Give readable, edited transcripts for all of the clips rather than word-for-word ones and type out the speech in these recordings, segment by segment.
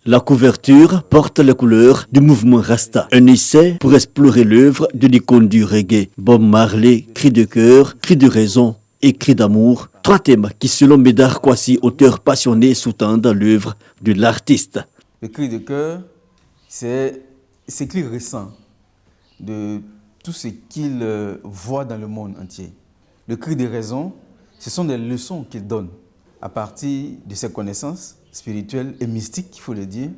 La couverture porte les couleurs du mouvement Rasta, un essai pour explorer l'œuvre de l'icône du reggae. Bob Marley, cri de cœur, cri de raison et cri d'amour. 3 thèmes qui, selon Médard Kouassi, auteur passionné, sous-tendent l'œuvre de l'artiste. Le cri de cœur, c'est cri récent de tout ce qu'il voit dans le monde entier. Le cri de raison, ce sont des leçons qu'il donne à partir de ses connaissances spirituelles et mystiques, il faut le dire.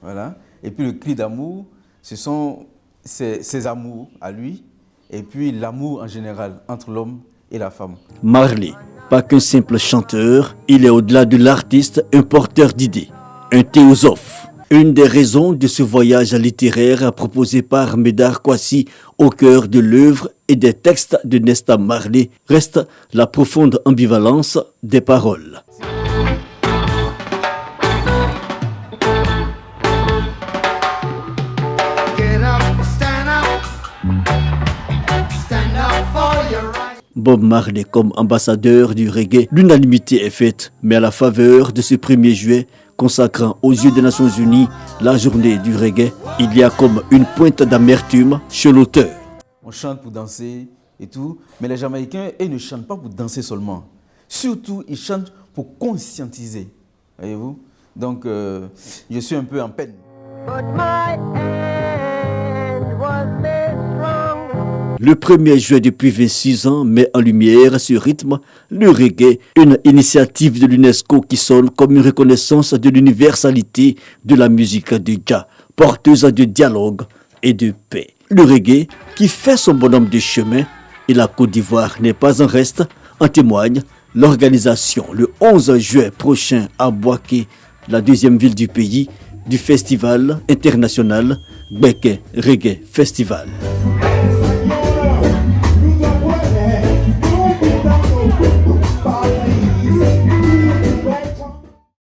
Voilà. Et puis le cri d'amour, ce sont ses amours à lui, et puis l'amour en général entre l'homme et la femme. Marley, pas qu'un simple chanteur, il est au-delà de l'artiste un porteur d'idées, un théosophe. Une des raisons de ce voyage littéraire proposé par Médard Kouassi au cœur de l'œuvre et des textes de Nesta Marley reste la profonde ambivalence des paroles. Bob Marley comme ambassadeur du reggae, l'unanimité est faite, mais à la faveur de ce 1er juillet, consacrant aux yeux des Nations Unies la journée du reggae, il y a comme une pointe d'amertume chez l'auteur. On chante pour danser et tout, mais les Jamaïcains, ils ne chantent pas pour danser seulement. Surtout, ils chantent pour conscientiser, voyez-vous. Donc, je suis un peu en peine. Le 1er juillet depuis 26 ans met en lumière ce rythme, le reggae, une initiative de l'UNESCO qui sonne comme une reconnaissance de l'universalité de la musique de Jah, porteuse de dialogue et de paix. Le reggae qui fait son bonhomme de chemin et la Côte d'Ivoire n'est pas en reste, en témoigne l'organisation le 11 juillet prochain à Bouaké, la 2e ville du pays, du festival international Gbeke Reggae Festival.